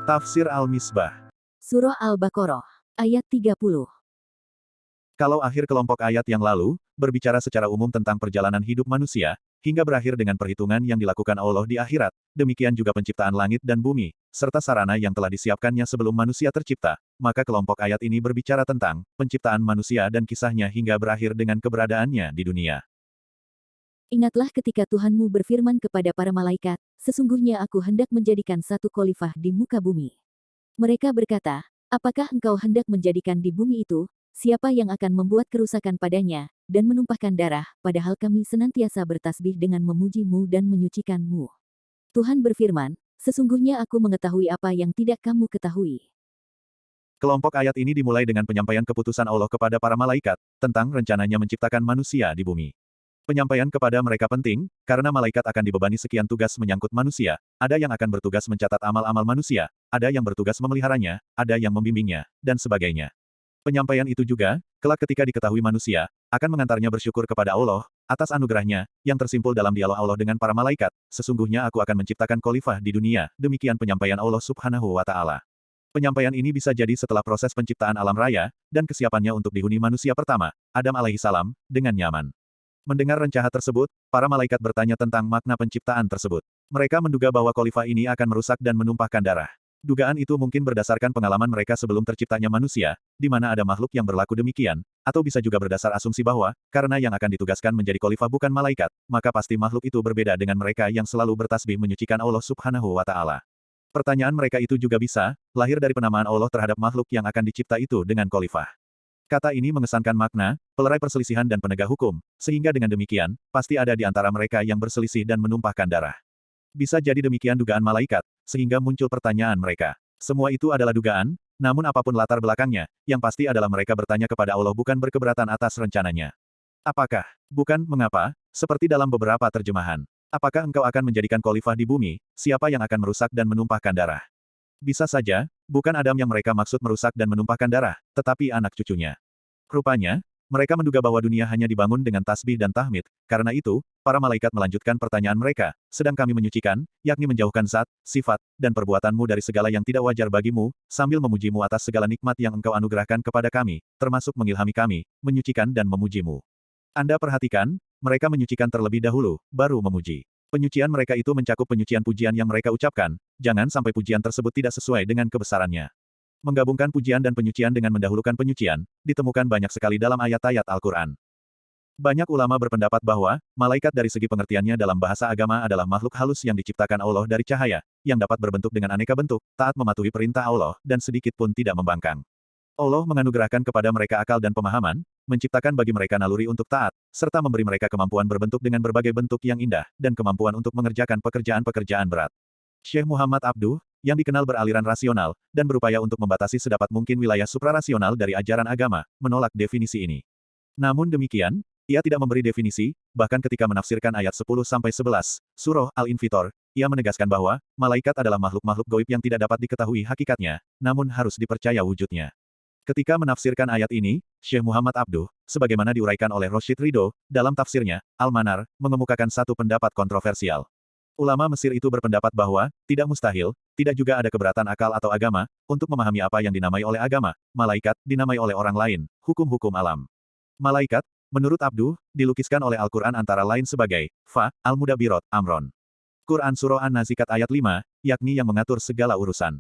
Tafsir Al-Misbah. Surah Al-Baqarah, ayat 30. Kalau akhir kelompok ayat yang lalu, berbicara secara umum tentang perjalanan hidup manusia, hingga berakhir dengan perhitungan yang dilakukan Allah di akhirat, demikian juga penciptaan langit dan bumi, serta sarana yang telah disiapkannya sebelum manusia tercipta, maka kelompok ayat ini berbicara tentang penciptaan manusia dan kisahnya hingga berakhir dengan keberadaannya di dunia. Ingatlah ketika Tuhanmu berfirman kepada para malaikat, sesungguhnya aku hendak menjadikan satu khalifah di muka bumi. Mereka berkata, apakah engkau hendak menjadikan di bumi itu, siapa yang akan membuat kerusakan padanya, dan menumpahkan darah, padahal kami senantiasa bertasbih dengan memuji-Mu dan menyucikan-Mu. Tuhan berfirman, sesungguhnya aku mengetahui apa yang tidak kamu ketahui. Kelompok ayat ini dimulai dengan penyampaian keputusan Allah kepada para malaikat, tentang rencananya menciptakan manusia di bumi. Penyampaian kepada mereka penting, karena malaikat akan dibebani sekian tugas menyangkut manusia, ada yang akan bertugas mencatat amal-amal manusia, ada yang bertugas memeliharanya, ada yang membimbingnya, dan sebagainya. Penyampaian itu juga, kelak ketika diketahui manusia, akan mengantarnya bersyukur kepada Allah, atas anugerahnya, yang tersimpul dalam dialog Allah dengan para malaikat, sesungguhnya aku akan menciptakan khalifah di dunia, demikian penyampaian Allah Subhanahu wa Ta'ala. Penyampaian ini bisa jadi setelah proses penciptaan alam raya, dan kesiapannya untuk dihuni manusia pertama, Adam alaihissalam, dengan nyaman. Mendengar rencana tersebut, para malaikat bertanya tentang makna penciptaan tersebut. Mereka menduga bahwa khalifah ini akan merusak dan menumpahkan darah. Dugaan itu mungkin berdasarkan pengalaman mereka sebelum terciptanya manusia, di mana ada makhluk yang berlaku demikian, atau bisa juga berdasar asumsi bahwa, karena yang akan ditugaskan menjadi khalifah bukan malaikat, maka pasti makhluk itu berbeda dengan mereka yang selalu bertasbih menyucikan Allah Subhanahu wa Ta'ala. Pertanyaan mereka itu juga bisa lahir dari penamaan Allah terhadap makhluk yang akan dicipta itu dengan khalifah. Kata ini mengesankan makna, pelerai perselisihan dan penegak hukum, sehingga dengan demikian, pasti ada di antara mereka yang berselisih dan menumpahkan darah. Bisa jadi demikian dugaan malaikat, sehingga muncul pertanyaan mereka. Semua itu adalah dugaan, namun apapun latar belakangnya, yang pasti adalah mereka bertanya kepada Allah bukan berkeberatan atas rencananya. Apakah? Bukan, mengapa? Seperti dalam beberapa terjemahan. Apakah engkau akan menjadikan khalifah di bumi, siapa yang akan merusak dan menumpahkan darah? Bisa saja, bukan Adam yang mereka maksud merusak dan menumpahkan darah, tetapi anak cucunya. Rupanya, mereka menduga bahwa dunia hanya dibangun dengan tasbih dan tahmid, karena itu, para malaikat melanjutkan pertanyaan mereka, sedang kami menyucikan, yakni menjauhkan zat, sifat, dan perbuatanmu dari segala yang tidak wajar bagimu, sambil memujimu atas segala nikmat yang engkau anugerahkan kepada kami, termasuk mengilhami kami, menyucikan dan memujimu. Anda perhatikan, mereka menyucikan terlebih dahulu, baru memuji. Penyucian mereka itu mencakup penyucian pujian yang mereka ucapkan, jangan sampai pujian tersebut tidak sesuai dengan kebesarannya. Menggabungkan pujian dan penyucian dengan mendahulukan penyucian, ditemukan banyak sekali dalam ayat-ayat Al-Quran. Banyak ulama berpendapat bahwa, malaikat dari segi pengertiannya dalam bahasa agama adalah makhluk halus yang diciptakan Allah dari cahaya, yang dapat berbentuk dengan aneka bentuk, taat mematuhi perintah Allah, dan sedikit pun tidak membangkang. Allah menganugerahkan kepada mereka akal dan pemahaman, menciptakan bagi mereka naluri untuk taat, serta memberi mereka kemampuan berbentuk dengan berbagai bentuk yang indah, dan kemampuan untuk mengerjakan pekerjaan-pekerjaan berat. Syekh Muhammad Abduh, yang dikenal beraliran rasional, dan berupaya untuk membatasi sedapat mungkin wilayah suprarasional dari ajaran agama, menolak definisi ini. Namun demikian, ia tidak memberi definisi, bahkan ketika menafsirkan ayat 10-11, Surah Al-Infitor, ia menegaskan bahwa, malaikat adalah makhluk-makhluk gaib yang tidak dapat diketahui hakikatnya, namun harus dipercaya wujudnya. Ketika menafsirkan ayat ini, Syekh Muhammad Abduh, sebagaimana diuraikan oleh Roshid Ridho, dalam tafsirnya, Al-Manar, mengemukakan satu pendapat kontroversial. Ulama Mesir itu berpendapat bahwa, tidak mustahil, tidak juga ada keberatan akal atau agama, untuk memahami apa yang dinamai oleh agama, malaikat, dinamai oleh orang lain, hukum-hukum alam. Malaikat, menurut Abduh, dilukiskan oleh Al-Quran antara lain sebagai, Fa, Al-Mudabbirot, Amron. Quran Surah An-Nazikat ayat 5, yakni yang mengatur segala urusan.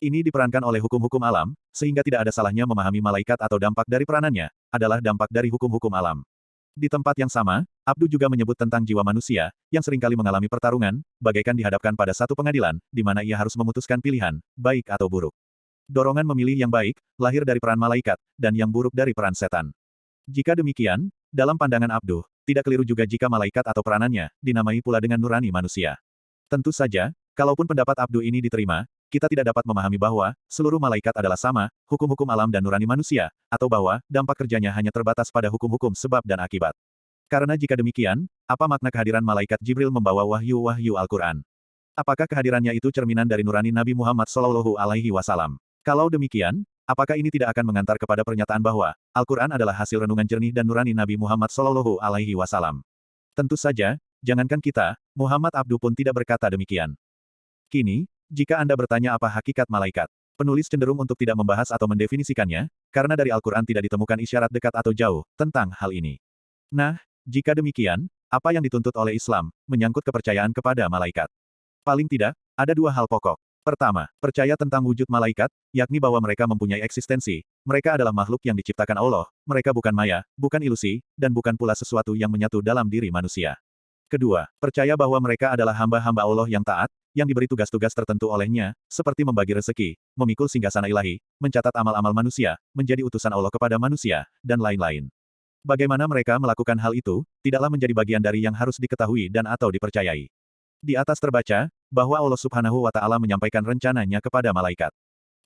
Ini diperankan oleh hukum-hukum alam, sehingga tidak ada salahnya memahami malaikat atau dampak dari peranannya, adalah dampak dari hukum-hukum alam. Di tempat yang sama, Abduh juga menyebut tentang jiwa manusia, yang seringkali mengalami pertarungan, bagaikan dihadapkan pada satu pengadilan, di mana ia harus memutuskan pilihan, baik atau buruk. Dorongan memilih yang baik, lahir dari peran malaikat, dan yang buruk dari peran setan. Jika demikian, dalam pandangan Abduh, tidak keliru juga jika malaikat atau peranannya, dinamai pula dengan nurani manusia. Tentu saja, kalaupun pendapat Abduh ini diterima, kita tidak dapat memahami bahwa, seluruh malaikat adalah sama, hukum-hukum alam dan nurani manusia, atau bahwa, dampak kerjanya hanya terbatas pada hukum-hukum sebab dan akibat. Karena jika demikian, apa makna kehadiran malaikat Jibril membawa wahyu-wahyu Al-Quran? Apakah kehadirannya itu cerminan dari nurani Nabi Muhammad SAW? Kalau demikian, apakah ini tidak akan mengantar kepada pernyataan bahwa, Al-Quran adalah hasil renungan jernih dan nurani Nabi Muhammad SAW? Tentu saja, jangankan kita, Muhammad Abduh pun tidak berkata demikian. Kini, Jika Anda bertanya apa hakikat malaikat, penulis cenderung untuk tidak membahas atau mendefinisikannya, karena dari Al-Quran tidak ditemukan isyarat dekat atau jauh tentang hal ini. Nah, jika demikian, apa yang dituntut oleh Islam, menyangkut kepercayaan kepada malaikat? Paling tidak, ada dua hal pokok. Pertama, percaya tentang wujud malaikat, yakni bahwa mereka mempunyai eksistensi, mereka adalah makhluk yang diciptakan Allah, mereka bukan maya, bukan ilusi, dan bukan pula sesuatu yang menyatu dalam diri manusia. Kedua, percaya bahwa mereka adalah hamba-hamba Allah yang taat, yang diberi tugas-tugas tertentu olehnya, seperti membagi rezeki, memikul singgasana ilahi, mencatat amal-amal manusia, menjadi utusan Allah kepada manusia, dan lain-lain. Bagaimana mereka melakukan hal itu, tidaklah menjadi bagian dari yang harus diketahui dan atau dipercayai. Di atas terbaca, bahwa Allah Subhanahu wa Ta'ala menyampaikan rencananya kepada malaikat.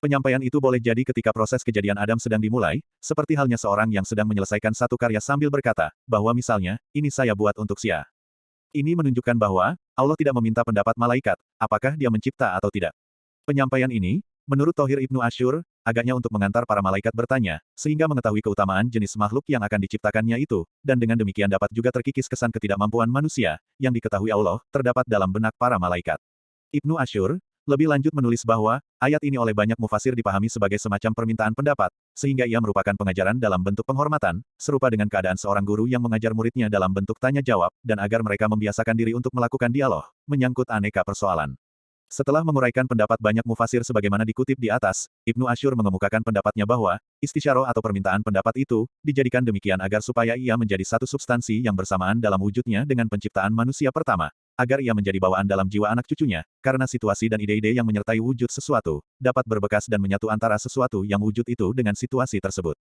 Penyampaian itu boleh jadi ketika proses kejadian Adam sedang dimulai, seperti halnya seorang yang sedang menyelesaikan satu karya sambil berkata, bahwa misalnya, ini saya buat untuk Sia. Ini menunjukkan bahwa, Allah tidak meminta pendapat malaikat, apakah dia mencipta atau tidak. Penyampaian ini, menurut Thohir Ibnu Asyur, agaknya untuk mengantar para malaikat bertanya, sehingga mengetahui keutamaan jenis makhluk yang akan diciptakannya itu, dan dengan demikian dapat juga terkikis kesan ketidakmampuan manusia, yang diketahui Allah, terdapat dalam benak para malaikat. Ibnu Asyur, lebih lanjut menulis bahwa, ayat ini oleh banyak mufasir dipahami sebagai semacam permintaan pendapat, sehingga ia merupakan pengajaran dalam bentuk penghormatan, serupa dengan keadaan seorang guru yang mengajar muridnya dalam bentuk tanya jawab, dan agar mereka membiasakan diri untuk melakukan dialog, menyangkut aneka persoalan. Setelah menguraikan pendapat banyak mufasir sebagaimana dikutip di atas, Ibnu Asyur mengemukakan pendapatnya bahwa, istisyarah atau permintaan pendapat itu, dijadikan demikian agar supaya ia menjadi satu substansi yang bersamaan dalam wujudnya dengan penciptaan manusia pertama, agar ia menjadi bawaan dalam jiwa anak cucunya, karena situasi dan ide-ide yang menyertai wujud sesuatu, dapat berbekas dan menyatu antara sesuatu yang wujud itu dengan situasi tersebut.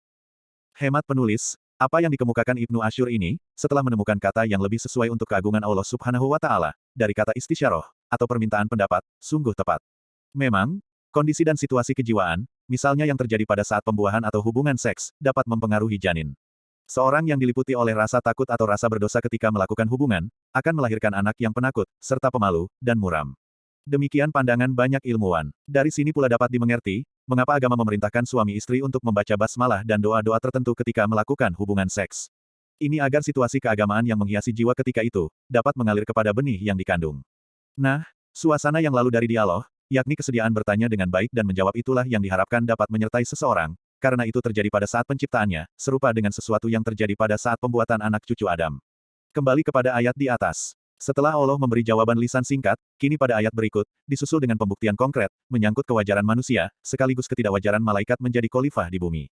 Hemat penulis, apa yang dikemukakan Ibnu Asyur ini, setelah menemukan kata yang lebih sesuai untuk keagungan Allah Subhanahu wa Ta'ala, dari kata istisyarah, atau permintaan pendapat, sungguh tepat. Memang, kondisi dan situasi kejiwaan, misalnya yang terjadi pada saat pembuahan atau hubungan seks, dapat mempengaruhi janin. Seorang yang diliputi oleh rasa takut atau rasa berdosa ketika melakukan hubungan, akan melahirkan anak yang penakut, serta pemalu, dan muram. Demikian pandangan banyak ilmuwan. Dari sini pula dapat dimengerti, mengapa agama memerintahkan suami istri untuk membaca basmalah dan doa-doa tertentu ketika melakukan hubungan seks. Ini agar situasi keagamaan yang menghiasi jiwa ketika itu, dapat mengalir kepada benih yang dikandung. Nah, suasana yang lalu dari dialog, yakni kesediaan bertanya dengan baik dan menjawab itulah yang diharapkan dapat menyertai seseorang, karena itu terjadi pada saat penciptaannya, serupa dengan sesuatu yang terjadi pada saat pembuatan anak cucu Adam. Kembali kepada ayat di atas. Setelah Allah memberi jawaban lisan singkat, kini pada ayat berikut, disusul dengan pembuktian konkret, menyangkut kewajaran manusia, sekaligus ketidakwajaran malaikat menjadi khalifah di bumi.